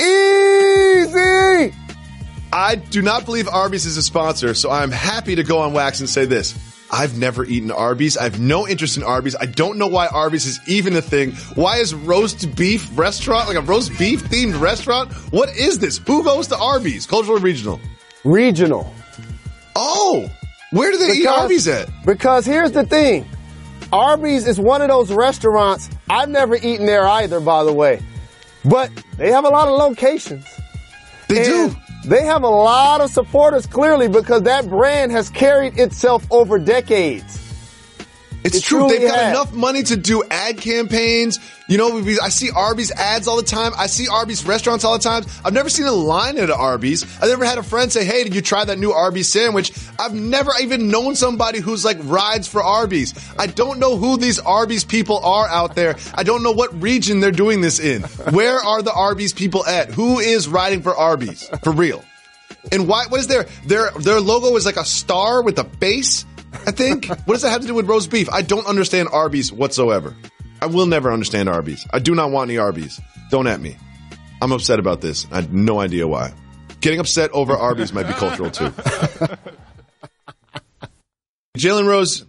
G: Easy.
F: I do not believe Arby's is a sponsor, so I'm happy to go on wax and say this. I've never eaten Arby's. I have no interest in Arby's. I don't know why Arby's is even a thing. Why is roast beef restaurant, like a roast beef themed restaurant? What is this? Who goes to Arby's? Cultural or regional?
G: Regional.
F: Oh, where do they eat Arby's at?
G: Because here's the thing. Arby's is one of those restaurants. I've never eaten there either, by the way. But they have a lot of locations.
F: They do.
G: They have a lot of supporters, clearly, because that brand has carried itself over decades.
F: It's true. They've got enough money to do ad campaigns. You know, I see Arby's ads all the time. I see Arby's restaurants all the time. I've never seen a line at Arby's. I've never had a friend say, hey, did you try that new Arby's sandwich? I've never even known somebody who's like rides for Arby's. I don't know who these Arby's people are out there. I don't know what region they're doing this in. Where are the Arby's people at? Who is riding for Arby's? For real. And what is their logo is like a star with a base, I think. What does that have to do with roast beef? I don't understand Arby's whatsoever. I will never understand Arby's. I do not want any Arby's. Don't at me. I'm upset about this. I have no idea why. Getting upset over Arby's might be cultural too. Jalen Rose,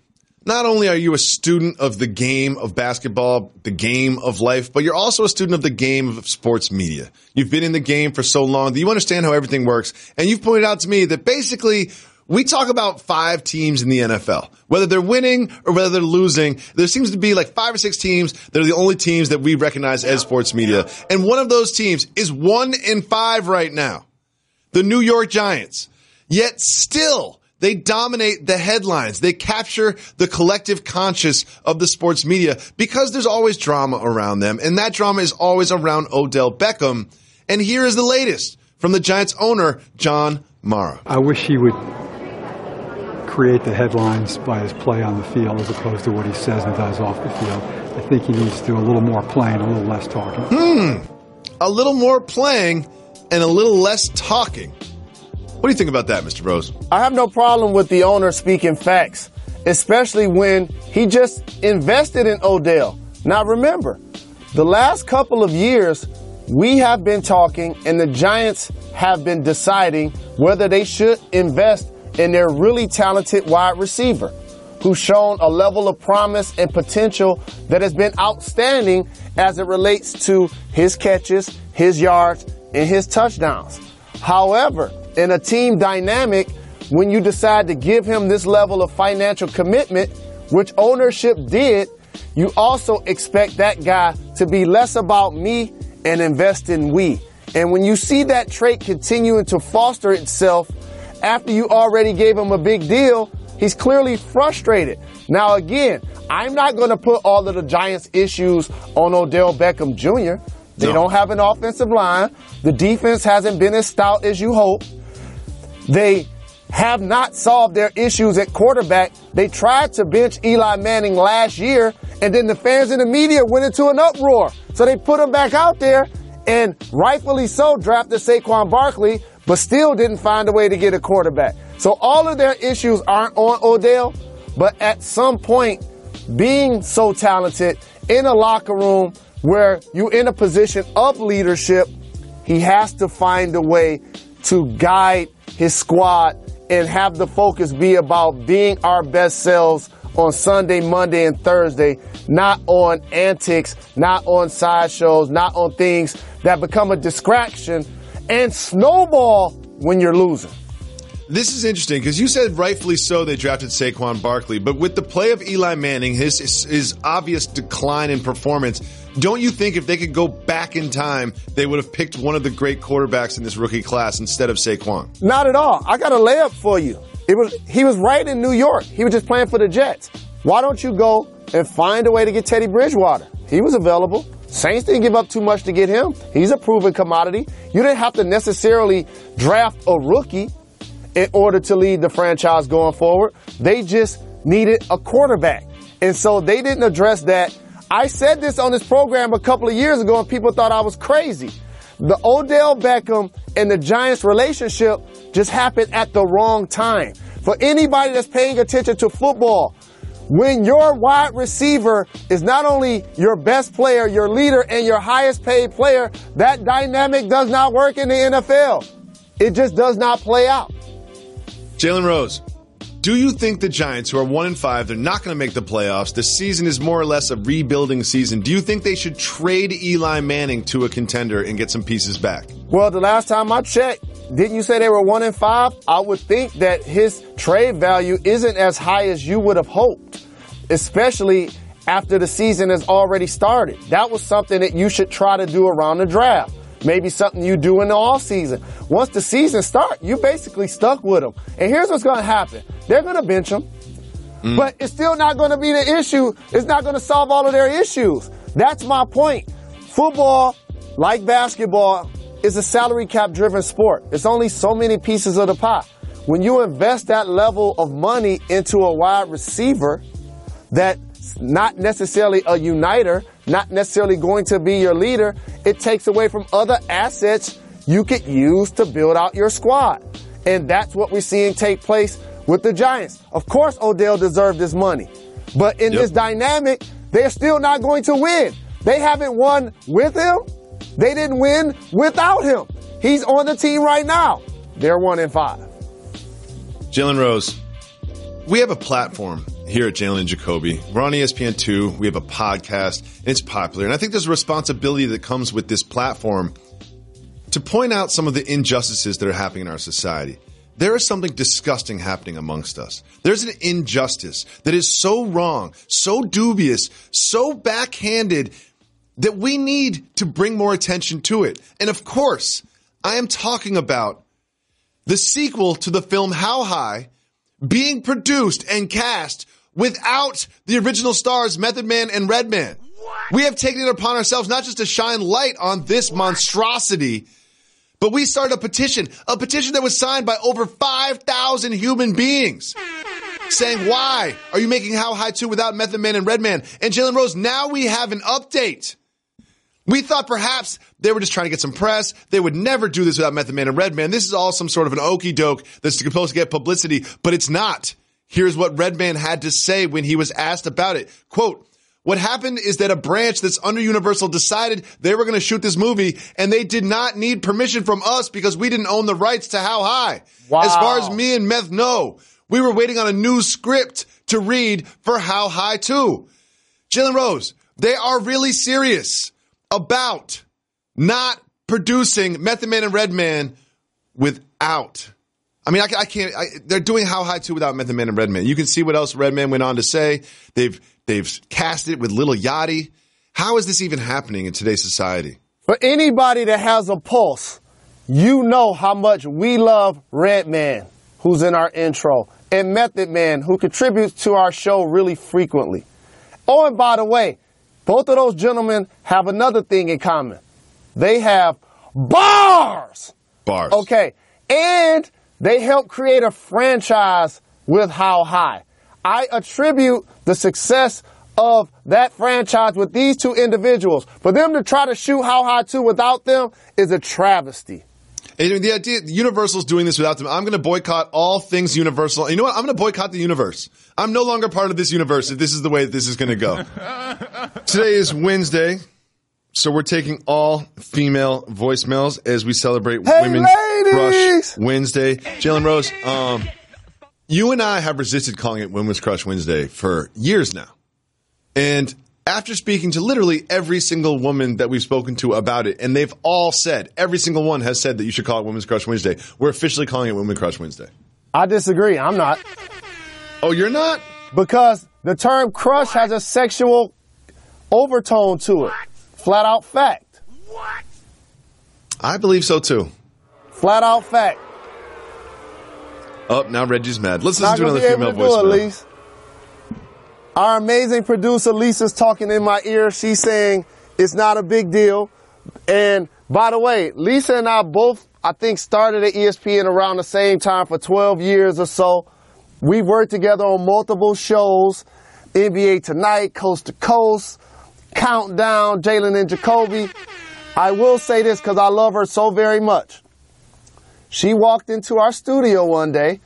F: not only are you a student of the game of basketball, the game of life, but you're also a student of the game of sports media. You've been in the game for so long that you understand how everything works. And you've pointed out to me that basically we talk about 5 teams in the NFL. Whether they're winning or whether they're losing, there seems to be like 5 or 6 teams that are the only teams that we recognize as sports media. And one of those teams is 1-5 right now. The New York Giants. Yet still, they dominate the headlines. They capture the collective conscious of the sports media because there's always drama around them. And that drama is always around Odell Beckham. And here is the latest from the Giants owner, John Mara.
M: I wish he would create the headlines by his play on the field as opposed to what he says and does off the field. I think he needs to do a little more playing, a little less talking.
F: A little more playing, and a little less talking. What do you think about that, Mr. Rose?
G: I have no problem with the owner speaking facts, especially when he just invested in Odell. Now remember, the last couple of years, we have been talking and the Giants have been deciding whether they should invest in their really talented wide receiver, who's shown a level of promise and potential that has been outstanding as it relates to his catches, his yards, and his touchdowns. However, in a team dynamic, when you decide to give him this level of financial commitment, which ownership did, you also expect that guy to be less about me and invest in we. And when you see that trait continuing to foster itself after you already gave him a big deal, he's clearly frustrated. Now, again, I'm not going to put all of the Giants' issues on Odell Beckham Jr. They don't have an offensive line. The defense hasn't been as stout as you hope. They have not solved their issues at quarterback. They tried to bench Eli Manning last year, and then the fans and the media went into an uproar. So they put him back out there, and rightfully so drafted Saquon Barkley, but still didn't find a way to get a quarterback. So all of their issues aren't on Odell, but at some point, being so talented in a locker room where you're in a position of leadership, he has to find a way to guide his squad and have the focus be about being our best selves on Sunday, Monday, and Thursday, not on antics, not on sideshows, not on things that become a distraction and snowball when you're losing.
F: This is interesting because you said rightfully so they drafted Saquon Barkley, but with the play of Eli Manning, his obvious decline in performance, don't you think if they could go back in time, they would have picked one of the great quarterbacks in this rookie class instead of Saquon?
G: Not at all. I got a layup for you. He was right in New York. He was just playing for the Jets. Why don't you go and find a way to get Teddy Bridgewater? He was available. Saints didn't give up too much to get him. He's a proven commodity. You didn't have to necessarily draft a rookie in order to lead the franchise going forward. They just needed a quarterback. And so they didn't address that. I said this on this program a couple of years ago and people thought I was crazy. The Odell Beckham and the Giants relationship just happened at the wrong time. For anybody that's paying attention to football, when your wide receiver is not only your best player, your leader, and your highest paid player, that dynamic does not work in the NFL. It just does not play out.
F: Jalen Rose, do you think the Giants, who are 1-5, they're not going to make the playoffs, the season is more or less a rebuilding season, do you think they should trade Eli Manning to a contender and get some pieces back?
G: Well, the last time I checked, didn't you say they were 1-5? I would think that his trade value isn't as high as you would have hoped, especially after the season has already started. That was something that you should try to do around the draft. Maybe something you do in the offseason. Once the season starts, you basically stuck with them. And here's what's going to happen. They're going to bench them, but it's still not going to be the issue. It's not going to solve all of their issues. That's my point. Football, like basketball, is a salary cap driven sport. It's only so many pieces of the pie. When you invest that level of money into a wide receiver that's not necessarily a uniter, not necessarily going to be your leader, it takes away from other assets you could use to build out your squad. And that's what we're seeing take place with the Giants. Of course, Odell deserved this money. But in this dynamic, they're still not going to win. They haven't won with him. They didn't win without him. He's on the team right now. They're 1-5.
F: Jalen Rose, we have a platform here at Jalen Jacoby. We're on ESPN2. We have a podcast, and it's popular. And I think there's a responsibility that comes with this platform to point out some of the injustices that are happening in our society. There is something disgusting happening amongst us. There's an injustice that is so wrong, so dubious, so backhanded that we need to bring more attention to it. And of course, I am talking about the sequel to the film How High being produced and cast without the original stars Method Man and Redman. We have taken it upon ourselves not just to shine light on this monstrosity, but we started a petition that was signed by over 5,000 human beings saying, why are you making How High 2 without Method Man and Redman? And Jalen Rose, now we have an update. We thought perhaps they were just trying to get some press. They would never do this without Method Man and Redman. This is all some sort of an okie doke that's supposed to get publicity, but it's not. Here's what Redman had to say when he was asked about it. Quote, "What happened is that a branch that's under Universal decided they were going to shoot this movie, and they did not need permission from us because we didn't own the rights to How High. Wow. As far as me and Meth know, we were waiting on a new script to read for How High 2. Jalen Rose, they are really serious about not producing Method Man and Redman without. I mean, I can't. They're doing How High 2 without Method Man and Redman. You can see what else Redman went on to say. They've cast it with Lil Yachty. How is this even happening in today's society?
G: For anybody that has a pulse, you know how much we love Redman, who's in our intro, and Method Man, who contributes to our show really frequently. Oh, and by the way, both of those gentlemen have another thing in common. They have bars.
F: Bars.
G: Okay. And they helped create a franchise with How High. I attribute the success of that franchise with these two individuals. For them to try to shoot How High 2 without them is a travesty.
F: And the idea, Universal's doing this without them. I'm going to boycott all things Universal. And you know what? I'm going to boycott the universe. I'm no longer part of this universe if this is the way this is going to go. Today is Wednesday, so we're taking all female voicemails as we celebrate Women's Crush Wednesday. Jalen Rose, you and I have resisted calling it Women's Crush Wednesday for years now. And after speaking to literally every single woman that we've spoken to about it, and they've all said, every single one has said that you should call it Women's Crush Wednesday. We're officially calling it Women's Crush Wednesday.
G: I disagree. I'm not.
F: Oh, you're not?
G: Because the term crush has a sexual overtone to it. Flat out fact.
F: What? I believe so too.
G: Flat out fact.
F: Oh, now Reggie's mad. Let's listen to another female voicemail.
G: Our amazing producer, Lisa's talking in my ear. She's saying it's not a big deal. And by the way, Lisa and I both, I think, started at ESPN around the same time for 12 years or so. We've worked together on multiple shows, NBA Tonight, Coast to Coast, Countdown, Jalen and Jacoby. I will say this because I love her so very much. She walked into our studio one day,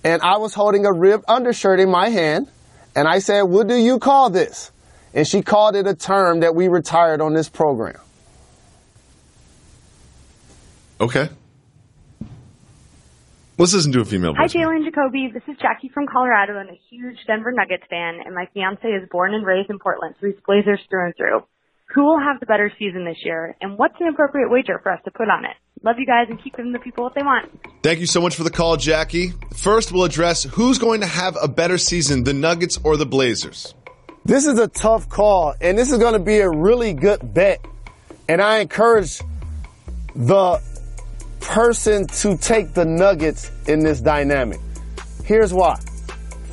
G: and I was holding a ribbed undershirt in my hand. And I said, "What do you call this?" And she called it a term that we retired on this program.
F: Okay. Let's listen to a female voice.
N: Hi, Jalen Jacoby. This is Jackie from Colorado and a huge Denver Nuggets fan. And my fiance is born and raised in Portland, so he's Blazers through and through. Who will have the better season this year? And what's an appropriate wager for us to put on it? Love you guys and keep giving the people what they want.
F: Thank you so much for the call, Jackie. First, we'll address who's going to have a better season, the Nuggets or the Blazers.
G: This is a tough call, and this is going to be a really good bet. And I encourage the person to take the Nuggets in this dynamic. Here's why.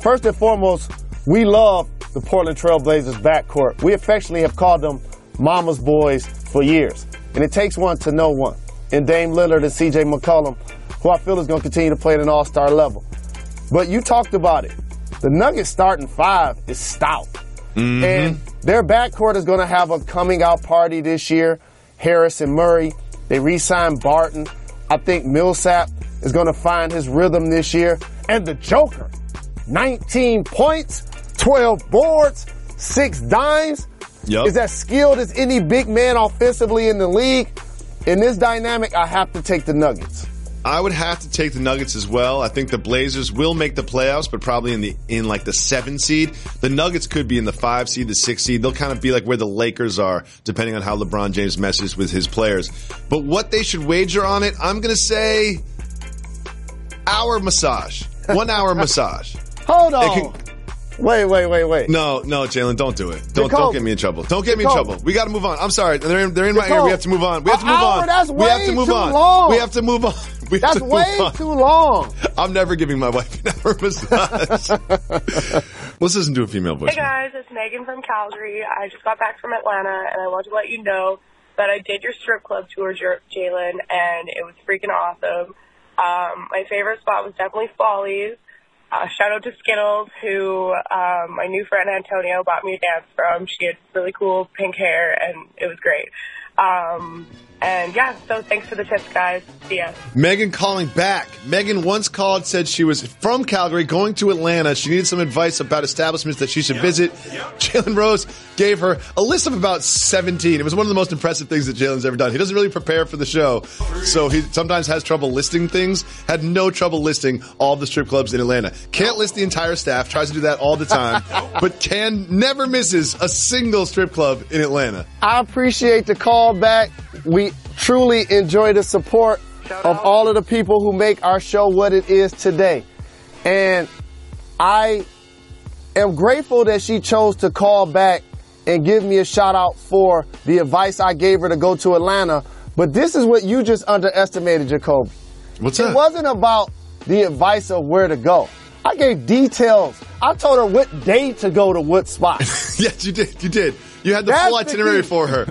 G: First and foremost, we love the Portland Trail Blazers backcourt. We affectionately have called them Mama's Boys for years. And it takes one to know one. And Dame Lillard and C.J. McCollum, who I feel is going to continue to play at an all-star level. But you talked about it. The Nuggets starting five is stout. Mm-hmm. And their backcourt is going to have a coming-out party this year. Harris and Murray. They re-signed Barton. I think Millsap is going to find his rhythm this year. And the Joker, 19 points, 12 boards, 6 dimes. Yep. Is as skilled as any big man offensively in the league. In this dynamic, I have to take the Nuggets.
F: I would have to take the Nuggets as well. I think the Blazers will make the playoffs, but probably in like the 7 seed. The Nuggets could be in the 5 seed, the 6 seed. They'll kind of be like where the Lakers are, depending on how LeBron James messes with his players. But what they should wager on it, I'm going to say hour massage. 1 hour massage.
G: Hold on. Wait.
F: No, Jalen, don't do it. Don't get me in trouble. Don't get me in trouble. We got to move on. I'm sorry. They're in my ear. We have to move on.
G: That's way too long.
F: We have to move on.
G: That's way too long.
F: I'm never giving my wife an hour massage. Let's listen to a female voice.
O: Hey guys, it's Megan from Calgary. I just got back from Atlanta, and I want to let you know that I did your strip club tour, Jalen, and it was freaking awesome. My favorite spot was definitely Follies. Shout out to Skittles, who my new friend Antonio bought me a dance from. She had really cool pink hair, and it was great. And yeah, so thanks for the tips, guys. See ya.
F: Megan calling back. Megan once called, said she was from Calgary, going to Atlanta. She needed some advice about establishments that she should visit. Jalen Rose gave her a list of about 17. It was one of the most impressive things that Jalen's ever done. He doesn't really prepare for the show, so he sometimes has trouble listing things. Had no trouble listing all the strip clubs in Atlanta. Can't list the entire staff. Tries to do that all the time, but never misses a single strip club in Atlanta.
G: I appreciate the call back. We truly enjoy the support of all of the people who make our show what it is today. And I am grateful that she chose to call back and give me a shout out for the advice I gave her to go to Atlanta. But this is what you just underestimated, Jacoby.
F: What's that?
G: It wasn't about the advice of where to go. I gave details. I told her what day to go to what spot.
F: Yes, you did. You did. You had the full itinerary for her.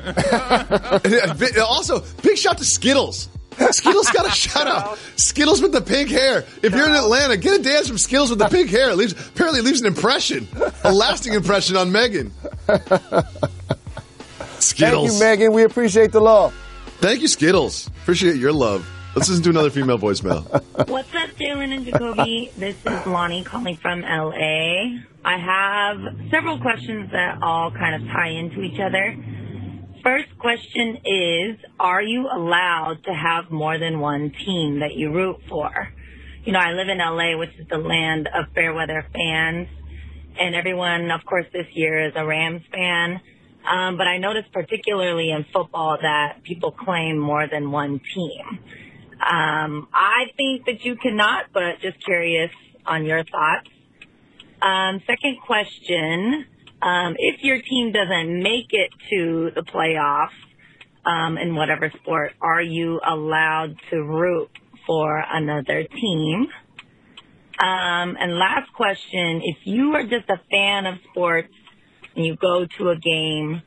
F: Also, big shout to Skittles. Skittles got a shout out. Skittles with the pink hair. If you're in Atlanta, get a dance from Skittles with the pink hair. Apparently leaves an impression, a lasting impression on Megan. Skittles.
G: Thank you, Megan. We appreciate the love.
F: Thank you, Skittles. Appreciate your love. Let's listen to another female voicemail.
P: What's up, Jalen and Jacoby? This is Lonnie calling from LA. I have several questions that all kind of tie into each other. First question is, are you allowed to have more than one team that you root for? You know, I live in LA, which is the land of fair weather fans, and everyone, of course, this year is a Rams fan. But I noticed particularly in football that people claim more than one team. I think that you cannot, but just curious on your thoughts. Second question, if your team doesn't make it to the playoffs in whatever sport, are you allowed to root for another team? And last question, if you are just a fan of sports and you go to a game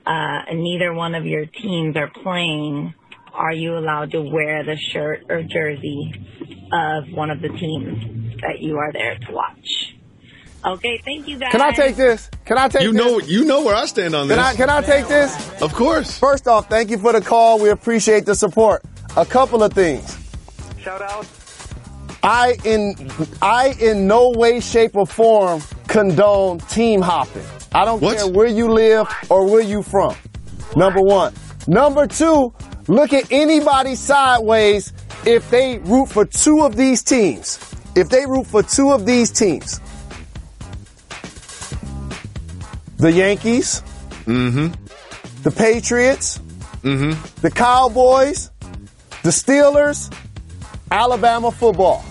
P: and neither one of your teams are playing, are you allowed to wear the shirt or jersey of one of the teams that you are there to watch? Okay, thank you, guys.
G: Can I take this?
F: You know where I stand on this.
G: Can I take this?
F: Of course.
G: First off, thank you for the call. We appreciate the support. A couple of things.
Q: Shout out.
G: I in no way, shape, or form condone team hopping. I don't care where you live or where you from. Number one. Number two, look at anybody sideways if they root for two of these teams. If they root for two of these teams. The Yankees.
F: Mm-hmm.
G: The Patriots.
F: Mm-hmm.
G: The Cowboys. The Steelers. Alabama football.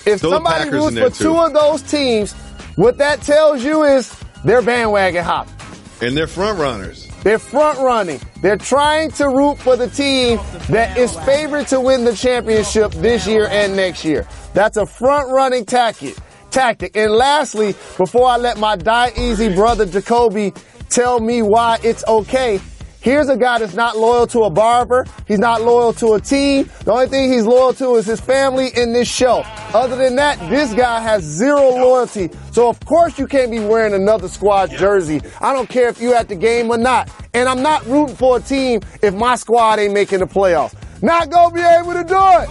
G: If somebody roots for two of those teams, what that tells you is they're bandwagon hopping.
F: And they're front runners.
G: They're front running. They're trying to root for the team that is favored to win the championship this year and next year. That's a front running tactic. And lastly, before I let my die easy brother Jacoby tell me why it's okay, here's a guy that's not loyal to a barber. He's not loyal to a team. The only thing he's loyal to is his family and this show. Other than that, this guy has zero loyalty. So of course you can't be wearing another squad's jersey. I don't care if you're at the game or not. And I'm not rooting for a team if my squad ain't making the playoffs. Not gonna be able to do it.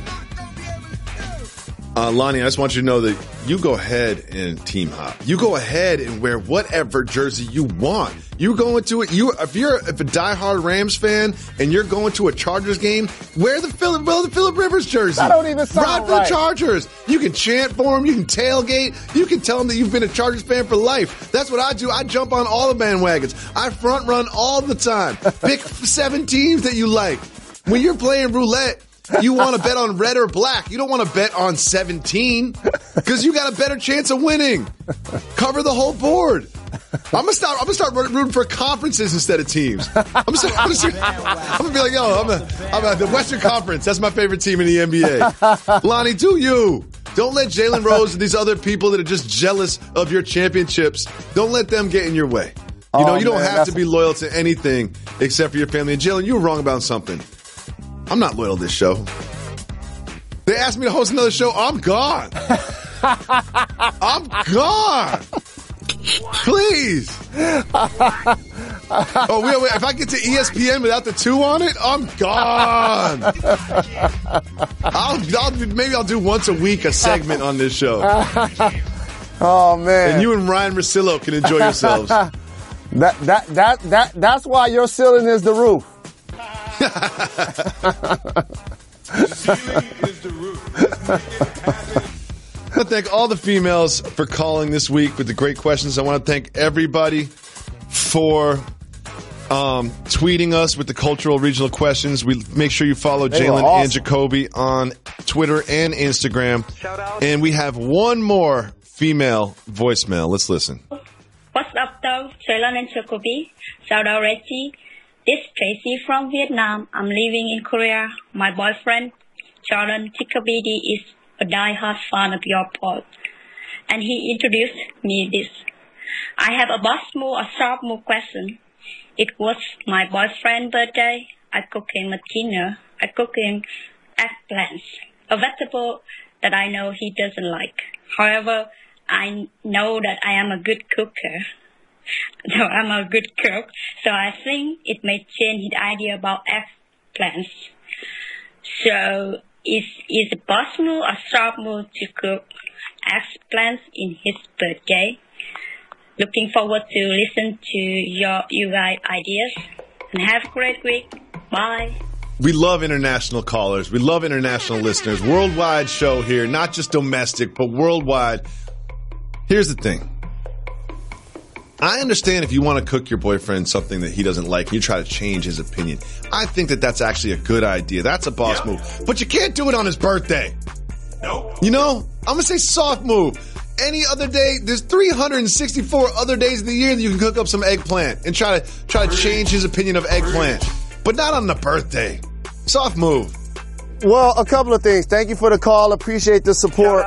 F: Lonnie, I just want you to know that you go ahead and team hop. You go ahead and wear whatever jersey you want. You go into it. If you're a diehard Rams fan and you're going to a Chargers game, wear the Phillip Rivers jersey.
G: That don't even sound
F: Ride for the Chargers. You can chant for them. You can tailgate. You can tell them that you've been a Chargers fan for life. That's what I do. I jump on all the bandwagons. I front run all the time. Pick 7 teams that you like. When you're playing roulette, you want to bet on red or black. You don't want to bet on 17 because you got a better chance of winning. Cover the whole board. I'm gonna start rooting for conferences instead of teams. I'm gonna be like, yo, I'm at the Western Conference. That's my favorite team in the NBA. Lonnie, do you? Don't let Jalen Rose and these other people that are just jealous of your championships, don't let them get in your way. You don't have to be loyal to anything except for your family. And Jalen, you were wrong about something. I'm not loyal to this show. They asked me to host another show. I'm gone. I'm gone. Please. Wait. If I get to ESPN without the 2 on it, I'm gone. Maybe I'll do once a week a segment on this show.
G: Oh, man.
F: And you and Ryan Russillo can enjoy yourselves.
G: That's why your ceiling is the roof.
F: I want to thank all the females for calling this week with the great questions. I want to thank everybody for tweeting us with the cultural regional questions. We make sure you follow Jalen and Jacoby on Twitter and Instagram.
Q: Shout out.
F: And we have one more female voicemail. Let's listen.
R: What's up, though? Jalen and Jacoby. Shout out, Reggie. This is Tracy from Vietnam. I'm living in Korea. My boyfriend, Jalen Jacoby, is a die-hard fan of your pod. And he introduced me this. I have a boss-move, a sharp-move question. It was my boyfriend's birthday. I cooked him a dinner. I cooked him eggplants, a vegetable that I know he doesn't like. However, I know that I am a good cooker. So I'm a good cook. So I think it may change his idea about eggplants. So is it possible a sharp move to cook eggplants in his birthday? Looking forward to listen to you guys' ideas. And have a great week. Bye.
F: We love international callers. We love international listeners. Worldwide show here, not just domestic, but worldwide. Here's the thing. I understand if you want to cook your boyfriend something that he doesn't like and you try to change his opinion. I think that that's actually a good idea. That's a boss move. But you can't do it on his birthday.
Q: No.
F: You know, I'm going to say soft move. Any other day, there's 364 other days in the year that you can cook up some eggplant and try to change his opinion of eggplant. But not on the birthday. Soft move.
G: Well, a couple of things. Thank you for the call. Appreciate the support.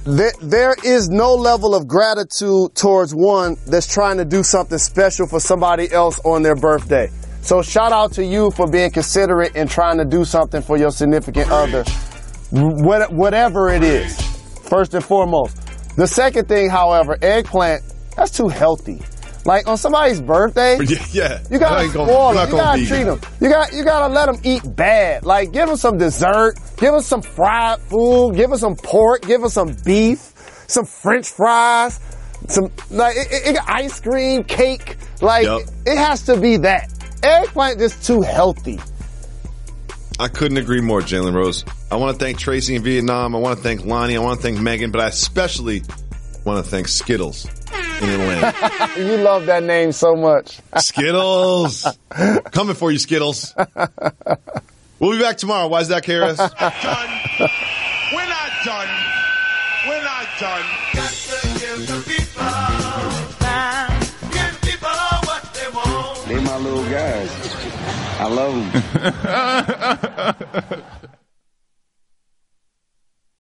G: There is no level of gratitude towards one that's trying to do something special for somebody else on their birthday. So shout out to you for being considerate and trying to do something for your significant other, whatever it is, first and foremost. The second thing, however, eggplant, that's too healthy. Like on somebody's birthday, you gotta spoil them. You gotta treat them. You gotta let them eat bad. Like give them some dessert, give them some fried food, give them some pork, give them some beef, some French fries, some ice cream, cake. Like it has to be that. Eggplant is too healthy.
F: I couldn't agree more, Jalen Rose. I want to thank Tracy in Vietnam. I want to thank Lonnie. I want to thank Megan, but I especially want to thank Skittles in Atlanta.
G: You love that name so much.
F: Skittles. Coming for you, Skittles. We'll be back tomorrow. Why is that, KRS?
E: We're not done. We're not done. Got to give the people time. Give people what they want.
S: They my little guys. I love them.